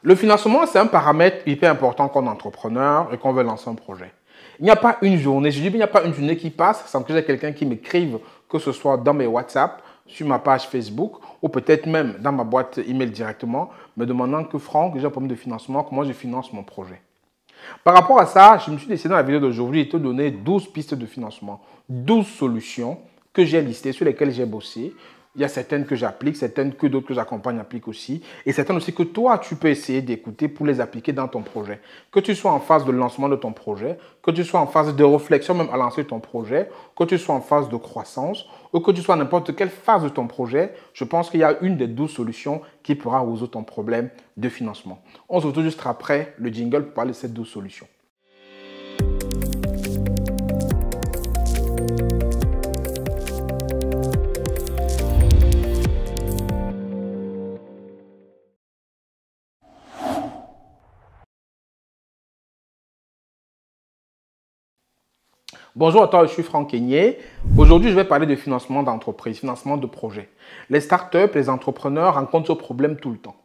Le financement, c'est un paramètre hyper important quand on est entrepreneur et qu'on veut lancer un projet. Il n'y a pas une journée, je dis bien, il n'y a pas une journée qui passe sans que j'ai quelqu'un qui m'écrive, que ce soit dans mes WhatsApp, sur ma page Facebook ou peut-être même dans ma boîte email directement, me demandant que Franck, j'ai un problème de financement, comment je finance mon projet. Par rapport à ça, je me suis décidé dans la vidéo d'aujourd'hui de te donner 12 pistes de financement, 12 solutions que j'ai listées, sur lesquelles j'ai bossé. Il y a certaines que j'applique, certaines que d'autres que j'accompagne appliquent aussi, et certaines aussi que toi, tu peux essayer d'écouter pour les appliquer dans ton projet. Que tu sois en phase de lancement de ton projet, que tu sois en phase de réflexion même à lancer ton projet, que tu sois en phase de croissance, ou que tu sois à n'importe quelle phase de ton projet, je pense qu'il y a une des 12 solutions qui pourra résoudre ton problème de financement. On se retrouve juste après le jingle pour parler de ces 12 solutions. Bonjour à toi, je suis Franck Kenyé. Aujourd'hui, je vais parler de financement d'entreprise, financement de projet. Les startups, les entrepreneurs rencontrent ce problème tout le temps.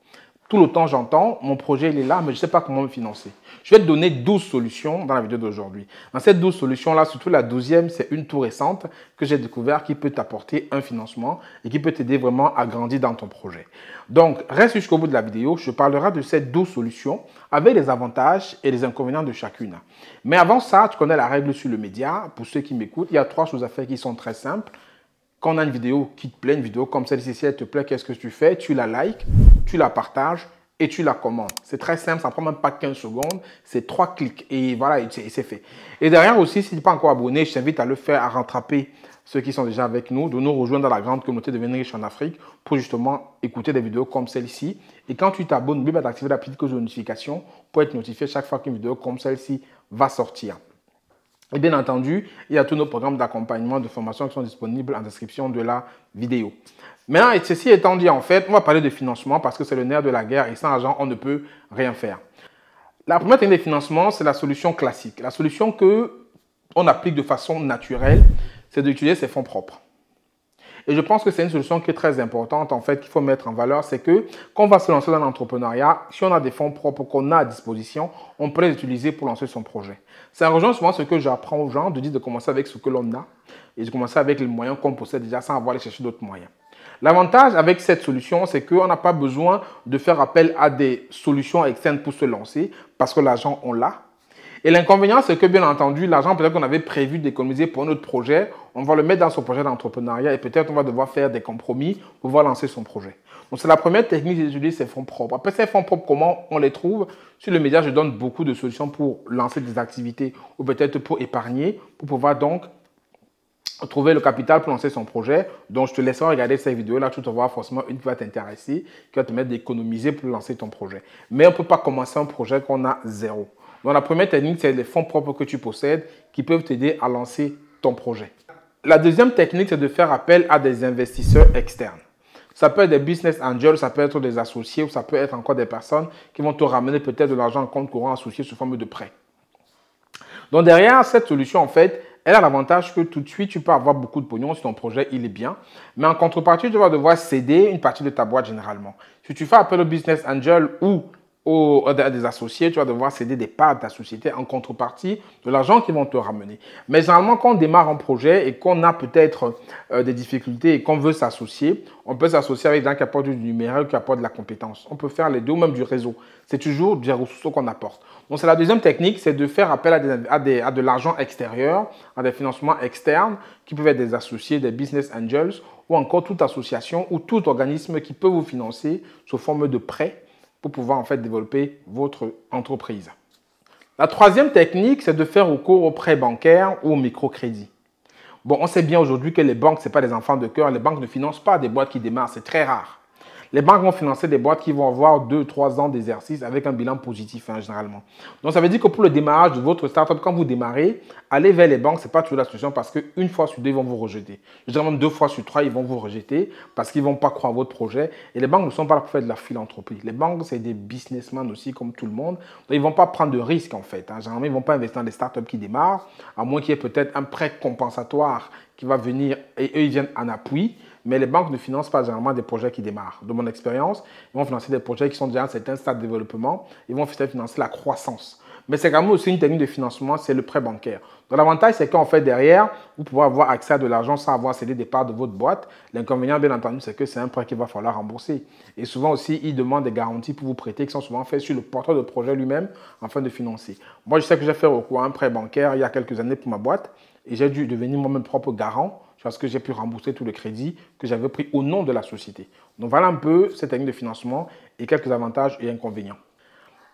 Tout le temps, j'entends, mon projet il est là, mais je ne sais pas comment me financer. Je vais te donner 12 solutions dans la vidéo d'aujourd'hui. Dans ces 12 solutions-là, surtout la 12e, c'est une tout récente que j'ai découvert qui peut t'apporter un financement et qui peut t'aider vraiment à grandir dans ton projet. Donc, reste jusqu'au bout de la vidéo, je parlerai de ces 12 solutions avec les avantages et les inconvénients de chacune. Mais avant ça, tu connais la règle sur le média. Pour ceux qui m'écoutent, il y a 3 choses à faire qui sont très simples. Quand on a une vidéo qui te plaît, une vidéo comme celle-ci, si elle te plaît, qu'est-ce que tu fais? Tu la likes, tu la partages et tu la commandes. C'est très simple, ça ne prend même pas 15 secondes, c'est 3 clics et voilà, et c'est fait. Et derrière aussi, si tu n'es pas encore abonné, je t'invite à le faire, à rattraper ceux qui sont déjà avec nous, de nous rejoindre dans la grande communauté de Devenir riche en Afrique pour justement écouter des vidéos comme celle-ci. Et quand tu t'abonnes, n'oublie pas d'activer la petite cloche de notification pour être notifié chaque fois qu'une vidéo comme celle-ci va sortir. Et bien entendu, il y a tous nos programmes d'accompagnement, de formation qui sont disponibles en description de la vidéo. Maintenant, et ceci étant dit, en fait, on va parler de financement parce que c'est le nerf de la guerre et sans argent, on ne peut rien faire. La première technique de financement, c'est la solution classique. La solution qu'on applique de façon naturelle, c'est d'utiliser ses fonds propres. Et je pense que c'est une solution qui est très importante, en fait, qu'il faut mettre en valeur. C'est que quand on va se lancer dans l'entrepreneuriat, si on a des fonds propres qu'on a à disposition, on peut les utiliser pour lancer son projet. Ça rejoint souvent ce que j'apprends aux gens, de dire de commencer avec ce que l'on a et de commencer avec les moyens qu'on possède déjà sans avoir à aller chercher d'autres moyens. L'avantage avec cette solution, c'est qu'on n'a pas besoin de faire appel à des solutions externes pour se lancer parce que l'argent, on l'a. Et l'inconvénient, c'est que bien entendu, l'argent peut-être qu'on avait prévu d'économiser pour notre projet, on va le mettre dans son projet d'entrepreneuriat et peut-être on va devoir faire des compromis pour pouvoir lancer son projet. Donc c'est la première technique d'utiliser ses fonds propres. Après ces fonds propres, comment on les trouve? Sur le média, je donne beaucoup de solutions pour lancer des activités ou peut-être pour épargner, pour pouvoir donc trouver le capital pour lancer son projet. Donc je te laisserai regarder cette vidéo-là, tu vas voir forcément une qui va t'intéresser, qui va te permettre d'économiser pour lancer ton projet. Mais on ne peut pas commencer un projet qu'on a zéro. Donc, la première technique, c'est les fonds propres que tu possèdes qui peuvent t'aider à lancer ton projet. La deuxième technique, c'est de faire appel à des investisseurs externes. Ça peut être des business angels, ça peut être des associés ou ça peut être encore des personnes qui vont te ramener peut-être de l'argent en compte courant associé sous forme de prêt. Donc, derrière cette solution, en fait, elle a l'avantage que tout de suite, tu peux avoir beaucoup de pognon si ton projet, il est bien. Mais en contrepartie, tu vas devoir céder une partie de ta boîte généralement. Si tu fais appel au business angel ou à des associés, tu vas devoir céder des parts de ta société en contrepartie de l'argent qu'ils vont te ramener. Mais généralement, quand on démarre un projet et qu'on a peut-être des difficultés et qu'on veut s'associer, on peut s'associer avec des gens qui apportent du numérique, qui apportent de la compétence. On peut faire les deux ou même du réseau. C'est toujours des ressources qu'on apporte. Donc, c'est la deuxième technique, c'est de faire appel à de l'argent extérieur, à des financements externes qui peuvent être des associés, des business angels ou encore toute association ou tout organisme qui peut vous financer sous forme de prêt pour pouvoir en fait développer votre entreprise. La troisième technique, c'est de faire recours aux prêts bancaires ou au microcrédit. Bon, on sait bien aujourd'hui que les banques, ce n'est pas des enfants de cœur. Les banques ne financent pas des boîtes qui démarrent, c'est très rare. Les banques vont financer des boîtes qui vont avoir 2-3 ans d'exercice avec un bilan positif généralement. Donc, ça veut dire que pour le démarrage de votre startup, quand vous démarrez, aller vers les banques, ce n'est pas toujours la solution parce qu'une fois sur deux, ils vont vous rejeter. Je dirais même 2 fois sur 3, ils vont vous rejeter parce qu'ils ne vont pas croire à votre projet. Et les banques ne sont pas là pour faire de la philanthropie. Les banques, c'est des businessmen aussi comme tout le monde. Donc, ils ne vont pas prendre de risques en fait. Généralement, ils ne vont pas investir dans des startups qui démarrent, à moins qu'il y ait peut-être un prêt compensatoire qui va venir et eux, ils viennent en appui. Mais les banques ne financent pas généralement des projets qui démarrent. De mon expérience, ils vont financer des projets qui sont déjà à un certain stade de développement. Ils vont financer la croissance. Mais c'est quand même aussi une technique de financement, c'est le prêt bancaire. Donc l'avantage, c'est qu'en fait, derrière, vous pouvez avoir accès à de l'argent sans avoir cédé des parts de votre boîte. L'inconvénient, bien entendu, c'est que c'est un prêt qu'il va falloir rembourser. Et souvent aussi, ils demandent des garanties pour vous prêter qui sont souvent faites sur le porteur de projet lui-même afin de financer. Moi, je sais que j'ai fait recours à un prêt bancaire il y a quelques années pour ma boîte et j'ai dû devenir moi-même propre garant parce que j'ai pu rembourser tout le crédit que j'avais pris au nom de la société. Donc voilà un peu cette technique de financement et quelques avantages et inconvénients.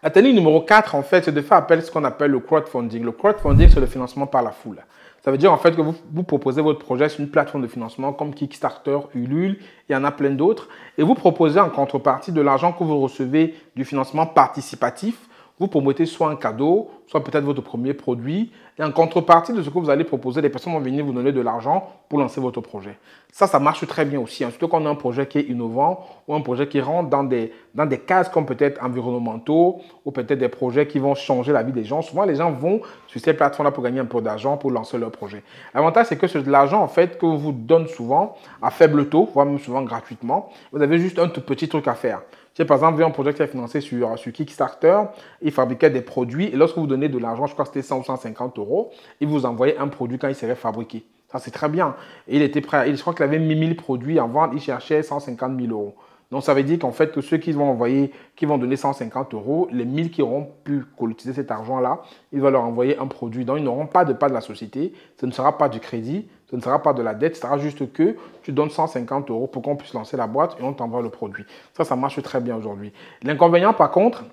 La technique numéro 4, en fait, c'est de faire appel à ce qu'on appelle le crowdfunding. Le crowdfunding, c'est le financement par la foule. Ça veut dire en fait que vous proposez votre projet sur une plateforme de financement comme Kickstarter, Ulule, il y en a plein d'autres, et vous proposez en contrepartie de l'argent que vous recevez du financement participatif. Vous promettez soit un cadeau, soit peut-être votre premier produit. Et en contrepartie de ce que vous allez proposer, les personnes vont venir vous donner de l'argent pour lancer votre projet. Ça marche très bien aussi. Surtout quand on a un projet qui est innovant ou un projet qui rentre dans des cases comme peut-être environnementaux ou peut-être des projets qui vont changer la vie des gens. Souvent, les gens vont sur ces plateformes-là pour gagner un peu d'argent pour lancer leur projet. L'avantage, c'est que c'est de l'argent en fait que vous donne souvent à faible taux, voire même souvent gratuitement. Vous avez juste un tout petit truc à faire. J'ai par exemple vu un projet qui est financé sur Kickstarter. Il fabriquait des produits et lorsque vous donnez de l'argent, je crois que c'était 100 ou 150 €, il vous envoyait un produit quand il serait fabriqué. Ça, c'est très bien. Et il était prêt. Je crois qu'il avait mis 1000 produits en vente. Il cherchait 150 000 €. Donc, ça veut dire qu'en fait, que ceux qui vont envoyer, qui vont donner 150 €, les 1000 qui auront pu utiliser cet argent-là, il va leur envoyer un produit. Donc, ils n'auront pas de part de la société. Ce ne sera pas du crédit. Ce ne sera pas de la dette. Ce sera juste que tu donnes 150 € pour qu'on puisse lancer la boîte et on t'envoie le produit. Ça marche très bien aujourd'hui. L'inconvénient, par contre,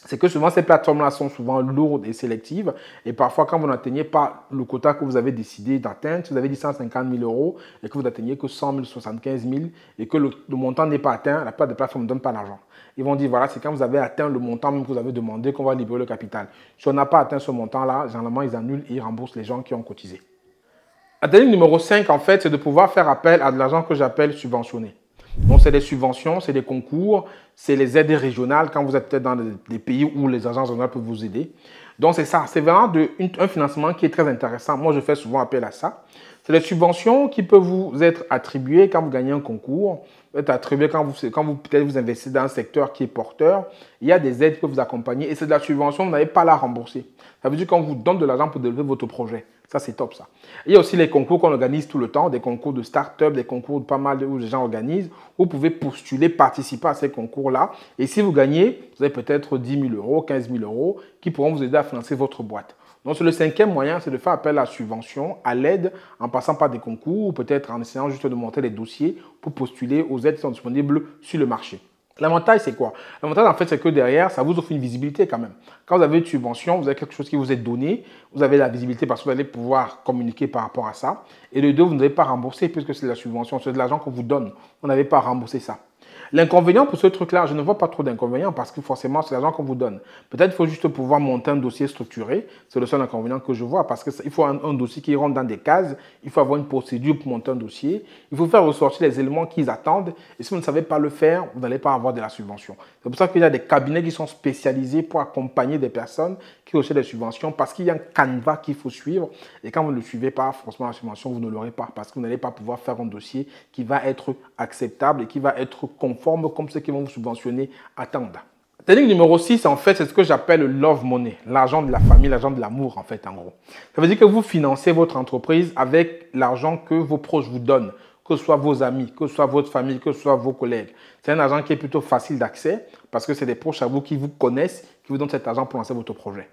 c'est que souvent ces plateformes-là sont souvent lourdes et sélectives. Et parfois, quand vous n'atteignez pas le quota que vous avez décidé d'atteindre, si vous avez dit 150 000 € et que vous n'atteignez que 100 000, 75 000 et que le montant n'est pas atteint, la plupart des plateformes ne donnent pas l'argent. Ils vont dire, voilà, c'est quand vous avez atteint le montant même que vous avez demandé qu'on va libérer le capital. Si on n'a pas atteint ce montant-là, généralement, ils annulent et ils remboursent les gens qui ont cotisé. La technique numéro 5, en fait, c'est de pouvoir faire appel à de l'argent que j'appelle subventionné. Donc, c'est des subventions, c'est des concours, c'est les aides régionales quand vous êtes peut-être dans des pays où les agences régionales peuvent vous aider. Donc, c'est ça. C'est vraiment un financement qui est très intéressant. Moi, je fais souvent appel à ça. C'est des subventions qui peuvent vous être attribuées quand vous gagnez un concours, être attribuées quand vous peut-être vous investissez dans un secteur qui est porteur. Il y a des aides qui peuvent vous accompagner et c'est de la subvention, vous n'avez pas à la rembourser. Ça veut dire qu'on vous donne de l'argent pour développer votre projet. Ça, c'est top, ça. Il y a aussi les concours qu'on organise tout le temps, des concours de start-up, des concours de pas mal où les gens organisent. Vous pouvez postuler, participer à ces concours-là. Et si vous gagnez, vous avez peut-être 10 000 €, 15 000 € qui pourront vous aider à financer votre boîte. Donc, le cinquième moyen, c'est de faire appel à la subvention, à l'aide, en passant par des concours ou peut-être en essayant juste de monter les dossiers pour postuler aux aides qui sont disponibles sur le marché. L'avantage, c'est quoi? L'avantage, en fait, c'est que derrière, ça vous offre une visibilité quand même. Quand vous avez une subvention, vous avez quelque chose qui vous est donné, vous avez la visibilité parce que vous allez pouvoir communiquer par rapport à ça. Et le deux, vous n'avez pas remboursé puisque c'est de la subvention, c'est de l'argent qu'on vous donne. Vous n'avez pas remboursé ça. L'inconvénient pour ce truc-là, je ne vois pas trop d'inconvénients parce que forcément, c'est l'argent qu'on vous donne. Peut-être qu'il faut juste pouvoir monter un dossier structuré. C'est le seul inconvénient que je vois parce qu'il faut un dossier qui rentre dans des cases. Il faut avoir une procédure pour monter un dossier. Il faut faire ressortir les éléments qu'ils attendent. Et si vous ne savez pas le faire, vous n'allez pas avoir de la subvention. C'est pour ça qu'il y a des cabinets qui sont spécialisés pour accompagner des personnes qui reçoivent des subventions parce qu'il y a un canevas qu'il faut suivre. Et quand vous ne le suivez pas, forcément, la subvention, vous ne l'aurez pas parce que vous n'allez pas pouvoir faire un dossier qui va être acceptable et qui va être conforme comme ceux qui vont vous subventionner attendent. Technique numéro 6, en fait, c'est ce que j'appelle le love money, l'argent de la famille, l'argent de l'amour, en fait, en gros. Ça veut dire que vous financez votre entreprise avec l'argent que vos proches vous donnent, que ce soit vos amis, que ce soit votre famille, que ce soit vos collègues. C'est un argent qui est plutôt facile d'accès parce que c'est des proches à vous qui vous connaissent, qui vous donnent cet argent pour lancer votre projet.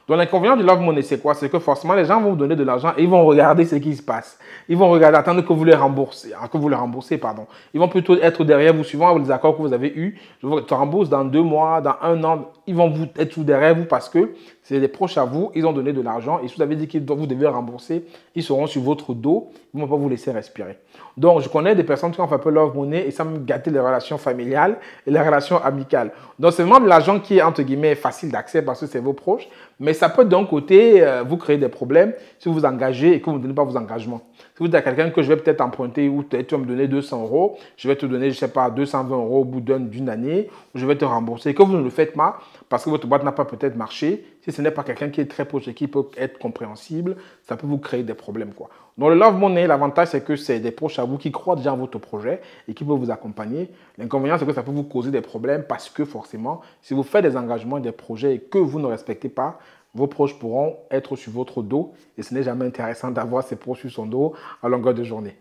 Donc, l'inconvénient du love money, c'est quoi? C'est que forcément, les gens vont vous donner de l'argent et ils vont regarder ce qui se passe. Ils vont regarder, attendre que vous les remboursez, pardon. Ils vont plutôt être derrière vous, suivant les accords que vous avez eus. Je te rembourse dans 2 mois, dans 1 an. Ils vont être tout derrière vous parce que c'est des proches à vous. Ils ont donné de l'argent et si vous avez dit que vous devez rembourser, ils seront sur votre dos. Ils ne vont pas vous laisser respirer. Donc, je connais des personnes qui ont fait un peu love money et ça me gâte les relations familiales et les relations amicales. Donc, c'est vraiment de l'argent qui est, entre guillemets, facile d'accès parce que c'est vos proches. Mais ça peut d'un côté vous créer des problèmes si vous vous engagez et que vous ne donnez pas vos engagements. Si vous dites à quelqu'un que je vais peut-être emprunter ou tu vas me donner 200 €, je vais te donner, je ne sais pas, 220 € au bout d'une année, ou je vais te rembourser et que vous ne le faites pas parce que votre boîte n'a pas peut-être marché, si ce n'est pas quelqu'un qui est très proche et qui peut être compréhensible, ça peut vous créer des problèmes, quoi. Dans le Love Money, l'avantage, c'est que c'est des proches à vous qui croient déjà en votre projet et qui peuvent vous accompagner. L'inconvénient, c'est que ça peut vous causer des problèmes parce que forcément, si vous faites des engagements, des projets et que vous ne respectez pas, vos proches pourront être sur votre dos et ce n'est jamais intéressant d'avoir ses proches sur son dos à longueur de journée.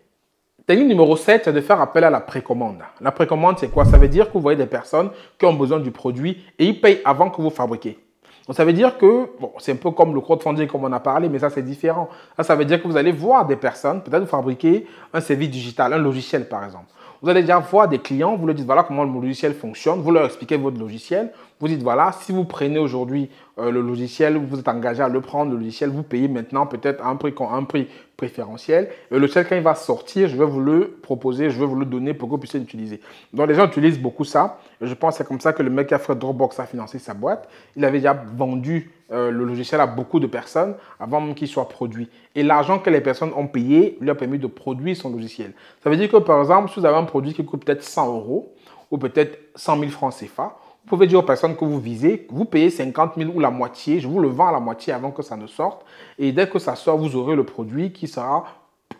Technique numéro 7, c'est de faire appel à la précommande. La précommande, c'est quoi? Ça veut dire que vous voyez des personnes qui ont besoin du produit et ils payent avant que vous fabriquiez. Donc, ça veut dire que, bon, c'est un peu comme le crowdfunding comme on a parlé, mais ça, c'est différent. Ça veut dire que vous allez voir des personnes, peut-être fabriquer un service digital, un logiciel, par exemple. Vous allez déjà voir des clients, vous leur dites, voilà comment le logiciel fonctionne, vous leur expliquez votre logiciel, vous dites, voilà, si vous prenez aujourd'hui le logiciel, vous êtes engagé à le prendre, le logiciel, vous payez maintenant peut-être un prix préférentiel. Et le logiciel, quand il va sortir, je vais vous le proposer, je vais vous le donner pour que vous puissiez l'utiliser. Donc, les gens utilisent beaucoup ça. Et je pense que c'est comme ça que le mec qui a fait Dropbox a financé sa boîte. Il avait déjà vendu le logiciel à beaucoup de personnes avant même qu'il soit produit. Et l'argent que les personnes ont payé lui a permis de produire son logiciel. Ça veut dire que, par exemple, si vous avez un produit qui coûte peut-être 100 € ou peut-être 100 000 francs CFA, vous pouvez dire aux personnes que vous visez, vous payez 50 000 ou la moitié, je vous le vends à la moitié avant que ça ne sorte. Et dès que ça sort, vous aurez le produit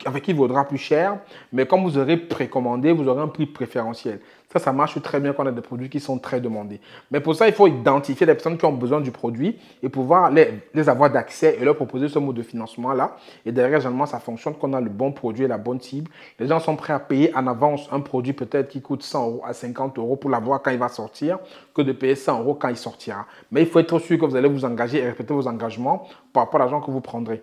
avec qui vaudra plus cher. Mais comme vous aurez précommandé, vous aurez un prix préférentiel. Ça marche très bien quand on a des produits qui sont très demandés. Mais pour ça, il faut identifier les personnes qui ont besoin du produit et pouvoir les avoir d'accès et leur proposer ce mode de financement-là. Et derrière, généralement, ça fonctionne quand on a le bon produit et la bonne cible. Les gens sont prêts à payer en avance un produit peut-être qui coûte 100 € à 50 € pour l'avoir quand il va sortir que de payer 100 € quand il sortira. Mais il faut être sûr que vous allez vous engager et répéter vos engagements par rapport à l'argent que vous prendrez.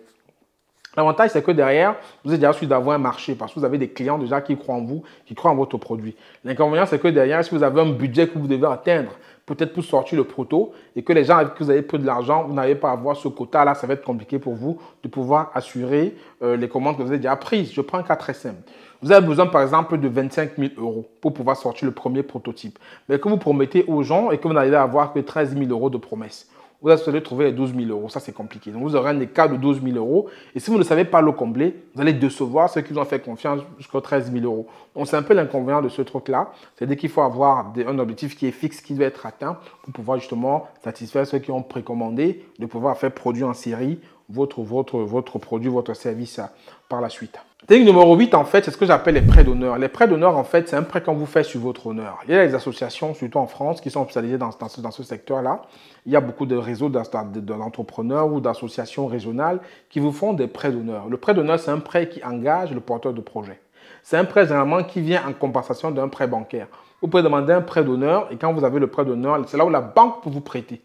L'avantage, c'est que derrière, vous êtes déjà sûr d'avoir un marché parce que vous avez des clients déjà qui croient en vous, qui croient en votre produit. L'inconvénient, c'est que derrière, si vous avez un budget que vous devez atteindre, peut-être pour sortir le proto, et que les gens avec qui vous avez pris de l'argent, vous n'avez pas à avoir ce quota-là, ça va être compliqué pour vous de pouvoir assurer les commandes que vous avez déjà prises. Je prends un cas très simple. Vous avez besoin, par exemple, de 25 000 € pour pouvoir sortir le premier prototype. Mais que vous promettez aux gens et que vous n'allez avoir que 13 000 € de promesses. Vous allez trouver les 12 000 €. Ça, c'est compliqué. Donc, vous aurez un écart de 12 000 €. Et si vous ne savez pas le combler, vous allez décevoir ceux qui vous ont fait confiance jusqu'à 13 000 €. Donc, c'est un peu l'inconvénient de ce truc-là. C'est-à-dire qu'il faut avoir un objectif qui est fixe, qui doit être atteint pour pouvoir justement satisfaire ceux qui ont précommandé, de pouvoir faire produire en série votre produit, votre service par la suite. Technique numéro 8, en fait, c'est ce que j'appelle les prêts d'honneur. Les prêts d'honneur, en fait, c'est un prêt qu'on vous fait sur votre honneur. Il y a des associations, surtout en France, qui sont spécialisées dans ce secteur-là. Il y a beaucoup de réseaux d'entrepreneurs ou d'associations régionales qui vous font des prêts d'honneur. Le prêt d'honneur, c'est un prêt qui engage le porteur de projet. C'est un prêt généralement qui vient en compensation d'un prêt bancaire. Vous pouvez demander un prêt d'honneur et quand vous avez le prêt d'honneur, c'est là où la banque peut vous prêter.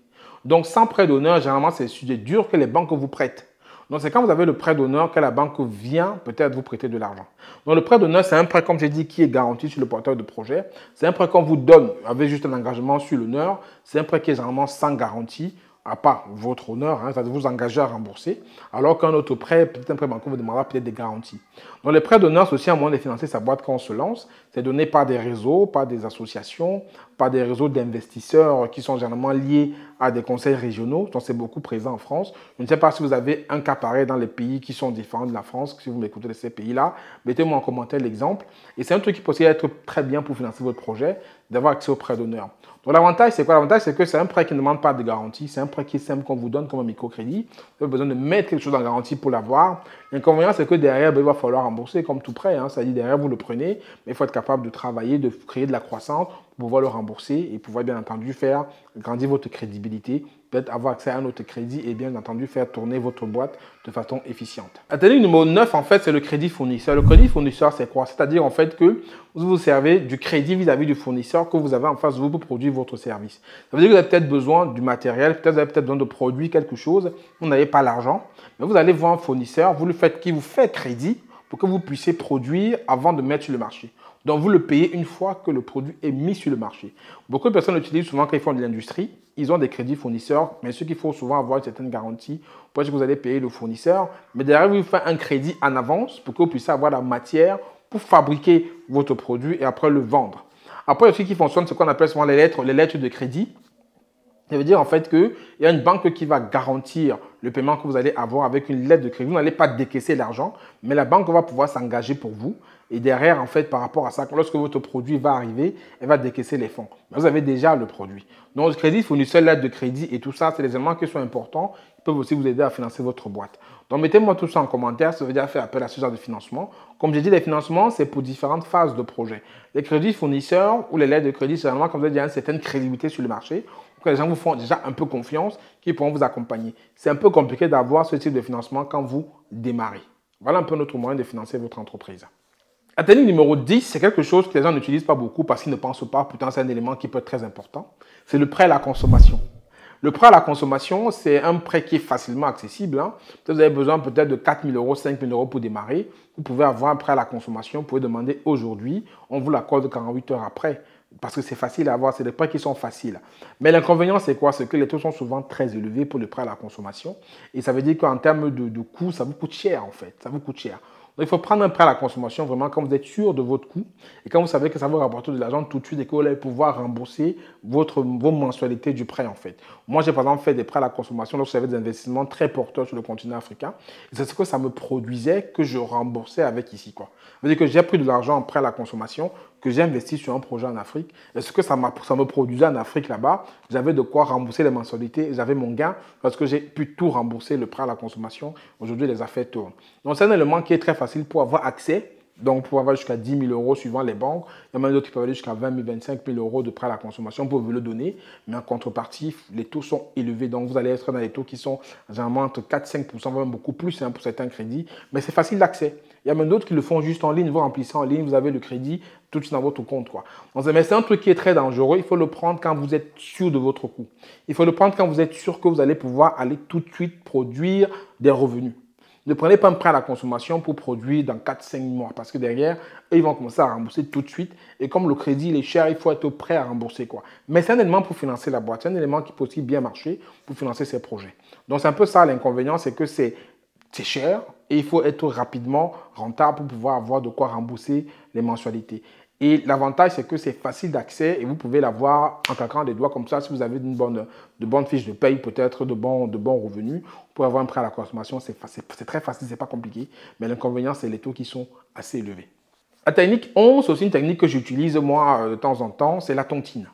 Donc, sans prêt d'honneur, généralement, c'est sujet dur que les banques vous prêtent. Donc, c'est quand vous avez le prêt d'honneur que la banque vient peut-être vous prêter de l'argent. Donc, le prêt d'honneur, c'est un prêt, comme j'ai dit, qui est garanti sur le porteur de projet. C'est un prêt qu'on vous donne avec juste un engagement sur l'honneur. C'est un prêt qui est généralement sans garantie, à part votre honneur, ça va vous engager à rembourser, alors qu'un autre prêt, peut-être un prêt bancaire, vous demandera peut-être des garanties. Donc, les prêts d'honneur, c'est aussi un moyen de financer sa boîte quand on se lance. C'est donné par des réseaux, par des associations, par des réseaux d'investisseurs qui sont généralement liés à des conseils régionaux. Donc, c'est beaucoup présent en France. Je ne sais pas si vous avez un cas pareil dans les pays qui sont différents de la France. Si vous m'écoutez de ces pays-là, mettez-moi en commentaire l'exemple. Et c'est un truc qui peut aussi être très bien pour financer votre projet, d'avoir accès au prêt d'honneur. Donc, l'avantage, c'est quoi? L'avantage, c'est que c'est un prêt qui ne demande pas de garantie. C'est un prêt qui est simple qu'on vous donne comme un microcrédit. Vous avez besoin de mettre quelque chose en garantie pour l'avoir. L'inconvénient, c'est que derrière, il va falloir rembourser comme tout prêt. C'est-à-dire, derrière, vous le prenez, mais il faut être capable de travailler, de créer de la croissance pour pouvoir le rembourser et pouvoir, bien entendu, faire grandir votre crédibilité, peut-être avoir accès à un autre crédit et, bien entendu, faire tourner votre boîte de façon efficiente. La technique numéro 9, en fait, c'est le crédit fournisseur. Le crédit fournisseur, c'est quoi? C'est-à-dire, en fait, que vous vous servez du crédit vis-à-vis du fournisseur que vous avez en face de vous pour produire votre service. Ça veut dire que vous avez peut-être besoin du matériel, peut-être vous avez peut-être besoin de produire quelque chose, vous n'avez pas l'argent, mais vous allez voir un fournisseur, vous le faites, qui vous fait crédit pour que vous puissiez produire avant de mettre sur le marché. Donc, vous le payez une fois que le produit est mis sur le marché. Beaucoup de personnes l'utilisent souvent quand ils font de l'industrie. Ils ont des crédits fournisseurs, mais ce qu'il faut souvent avoir une certaine garantie pour que vous allez payer le fournisseur. Mais derrière, vous faites un crédit en avance pour que vous puissiez avoir la matière pour fabriquer votre produit et après le vendre. Après, ce qui fonctionne, c'est ce qu'on appelle souvent les lettres de crédit. Ça veut dire en fait qu'il y a une banque qui va garantir le paiement que vous allez avoir avec une lettre de crédit. Vous n'allez pas décaisser l'argent, mais la banque va pouvoir s'engager pour vous. Et derrière, en fait, par rapport à ça, lorsque votre produit va arriver, elle va décaisser les fonds. Mais vous avez déjà le produit. Donc, le crédit fournisseur, lettre de crédit et tout ça, c'est des éléments qui sont importants, qui peuvent aussi vous aider à financer votre boîte. Donc, mettez-moi tout ça en commentaire, ça veut dire faire appel à ce genre de financement. Comme j'ai dit, les financements, c'est pour différentes phases de projet. Les crédits fournisseurs ou les lettres de crédit, c'est vraiment, comme vous avez dit, une certaine crédibilité sur le marché, que les gens vous font déjà un peu confiance, qui pourront vous accompagner. C'est un peu compliqué d'avoir ce type de financement quand vous démarrez. Voilà un peu notre moyen de financer votre entreprise. La technique numéro 10, c'est quelque chose que les gens n'utilisent pas beaucoup parce qu'ils ne pensent pas, pourtant c'est un élément qui peut être très important. C'est le prêt à la consommation. Le prêt à la consommation, c'est un prêt qui est facilement accessible. Vous avez besoin peut-être de 4 000 euros, 5 000 euros pour démarrer. Vous pouvez avoir un prêt à la consommation, vous pouvez demander aujourd'hui, on vous l'accorde 48 heures après. Parce que c'est facile à avoir, c'est des prêts qui sont faciles. Mais l'inconvénient, c'est quoi? C'est que les taux sont souvent très élevés pour le prêt à la consommation. Et ça veut dire qu'en termes de coût, ça vous coûte cher en fait. Ça vous coûte cher. Donc, il faut prendre un prêt à la consommation vraiment quand vous êtes sûr de votre coût et quand vous savez que ça vous rapporte de l'argent tout de suite et que vous allez pouvoir rembourser vos mensualités du prêt en fait. Moi, j'ai par exemple fait des prêts à la consommation lorsque j'avais des investissements très porteurs sur le continent africain. Et c'est ce que ça me produisait que je remboursais avec ici, quoi. Ça veut dire que j'ai pris de l'argent en prêt à la consommation, que j'ai investi sur un projet en Afrique. Et ce que ça me produisait en Afrique là-bas, j'avais de quoi rembourser les mensualités. J'avais mon gain parce que j'ai pu tout rembourser, le prêt à la consommation. Aujourd'hui, les affaires tournent. Donc, c'est un élément qui est très facile pour avoir accès. Donc, pour avoir jusqu'à 10 000 euros suivant les banques. Il y a même d'autres qui peuvent aller jusqu'à 20 000, 25 000 euros de prêt à la consommation pour vous le donner. Mais en contrepartie, les taux sont élevés. Donc, vous allez être dans les taux qui sont généralement entre 4-5%, même beaucoup plus pour certains crédits. Mais c'est facile d'accès. Il y a même d'autres qui le font juste en ligne. Vous remplissez en ligne, vous avez le crédit tout de suite dans votre compte, quoi. Donc, mais c'est un truc qui est très dangereux. Il faut le prendre quand vous êtes sûr de votre coût. Il faut le prendre quand vous êtes sûr que vous allez pouvoir aller tout de suite produire des revenus. Ne prenez pas un prêt à la consommation pour produire dans 4-5 mois parce que derrière, eux, ils vont commencer à rembourser tout de suite. Et comme le crédit il est cher, il faut être prêt à rembourser, quoi. Mais c'est un élément pour financer la boîte. C'est un élément qui peut aussi bien marcher pour financer ses projets. Donc, c'est un peu ça l'inconvénient, c'est que c'est cher et il faut être rapidement rentable pour pouvoir avoir de quoi rembourser les mensualités. Et l'avantage, c'est que c'est facile d'accès et vous pouvez l'avoir en claquant des doigts comme ça. Si vous avez de bonnes fiches de paye, peut-être de bons revenus, vous pouvez avoir un prêt à la consommation. C'est très facile, c'est pas compliqué. Mais l'inconvénient, c'est les taux qui sont assez élevés. La technique 11, c'est aussi une technique que j'utilise moi de temps en temps, c'est la tontine.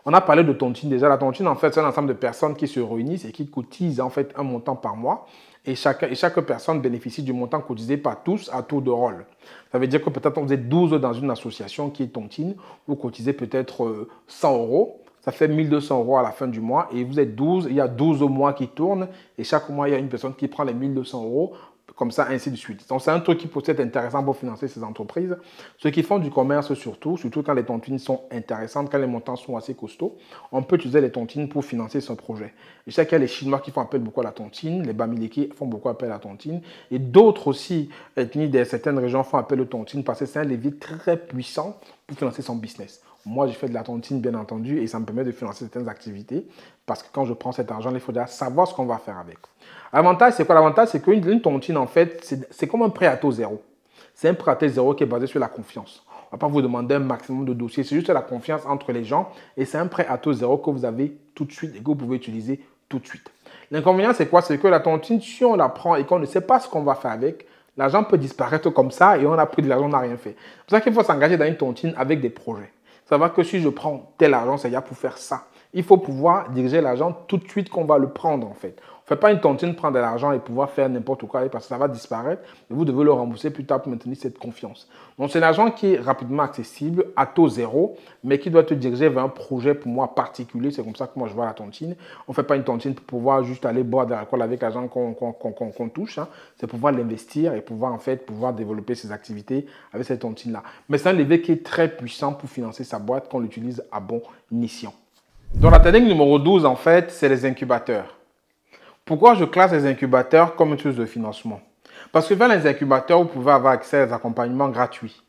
On a parlé de tontine déjà. La tontine, en fait, c'est un ensemble de personnes qui se réunissent et qui cotisent en fait un montant par mois. Et chaque personne bénéficie du montant cotisé par tous à tour de rôle. Ça veut dire que peut-être vous êtes 12 dans une association qui est tontine. Vous cotisez peut-être 100 euros. Ça fait 1 200 euros à la fin du mois. Et vous êtes 12. Il y a 12 mois qui tournent. Et chaque mois, il y a une personne qui prend les 1 200 euros. Comme ça, ainsi de suite. Donc, c'est un truc qui peut être intéressant pour financer ces entreprises. Ceux qui font du commerce surtout quand les tontines sont intéressantes, quand les montants sont assez costauds, on peut utiliser les tontines pour financer son projet. Je sais qu'il y a les Chinois qui font appel beaucoup à la tontine, les Bamileke font beaucoup appel à la tontine, et d'autres aussi, ethnies de certaines régions font appel aux tontines parce que c'est un levier très puissant pour financer son business. Moi, je fais de la tontine, bien entendu, et ça me permet de financer certaines activités parce que quand je prends cet argent, il faut déjà savoir ce qu'on va faire avec. L'avantage, c'est quoi? L'avantage, c'est qu'une tontine, en fait, c'est comme un prêt à taux zéro. C'est un prêt à taux zéro qui est basé sur la confiance. On ne va pas vous demander un maximum de dossiers. C'est juste la confiance entre les gens. Et c'est un prêt à taux zéro que vous avez tout de suite et que vous pouvez utiliser tout de suite. L'inconvénient, c'est quoi? C'est que la tontine, si on la prend et qu'on ne sait pas ce qu'on va faire avec, l'argent peut disparaître comme ça et on a pris de l'argent, on n'a rien fait. C'est pour ça qu'il faut s'engager dans une tontine avec des projets. Savoir que si je prends tel argent, c'est pour faire ça. Il faut pouvoir diriger l'argent tout de suite qu'on va le prendre, en fait. On ne fait pas une tontine, prendre de l'argent et pouvoir faire n'importe quoi parce que ça va disparaître. Et vous devez le rembourser plus tard pour maintenir cette confiance. Donc, c'est l'argent qui est rapidement accessible, à taux zéro, mais qui doit te diriger vers un projet pour moi particulier. C'est comme ça que moi, je vois la tontine. On ne fait pas une tontine pour pouvoir juste aller boire de l'alcool avec l'argent qu'on touche. C'est pouvoir l'investir et pouvoir, en fait, pouvoir développer ses activités avec cette tontine-là. Mais c'est un levier qui est très puissant pour financer sa boîte qu'on l'utilise à bon escient. Donc, la technique numéro 12, en fait, c'est les incubateurs. Pourquoi je classe les incubateurs comme une source de financement? Parce que vers les incubateurs, vous pouvez avoir accès à des accompagnements gratuits.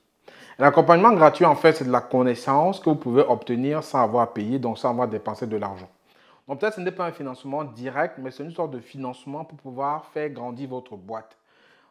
L'accompagnement gratuit, en fait, c'est de la connaissance que vous pouvez obtenir sans avoir à payer, donc sans avoir dépensé de l'argent. Donc, peut-être que ce n'est pas un financement direct, mais c'est une sorte de financement pour pouvoir faire grandir votre boîte.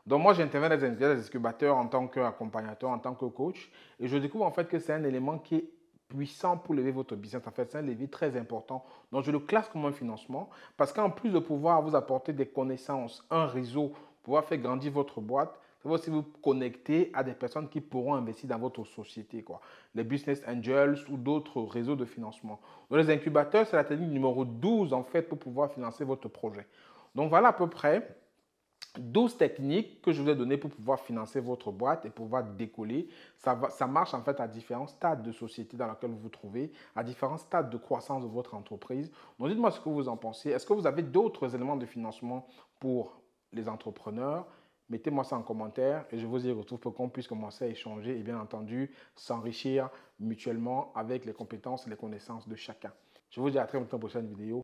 Donc, moi, j'interviens dans les incubateurs en tant qu'accompagnateur, en tant que coach, et je découvre en fait que c'est un élément qui est puissant pour lever votre business. En fait, c'est un levier très important. Donc, je le classe comme un financement parce qu'en plus de pouvoir vous apporter des connaissances, un réseau, pouvoir faire grandir votre boîte, ça va aussi vous connecter à des personnes qui pourront investir dans votre société, quoi. Les business angels ou d'autres réseaux de financement. Donc, les incubateurs, c'est la technique numéro 12 en fait pour pouvoir financer votre projet. Donc, voilà à peu près 12 techniques que je vous ai données pour pouvoir financer votre boîte et pouvoir décoller. Ça marche en fait à différents stades de société dans laquelle vous vous trouvez, à différents stades de croissance de votre entreprise. Donc dites-moi ce que vous en pensez. Est-ce que vous avez d'autres éléments de financement pour les entrepreneurs? Mettez-moi ça en commentaire et je vous y retrouve pour qu'on puisse commencer à échanger et bien entendu s'enrichir mutuellement avec les compétences et les connaissances de chacun. Je vous dis à très bientôt pour une prochaine vidéo.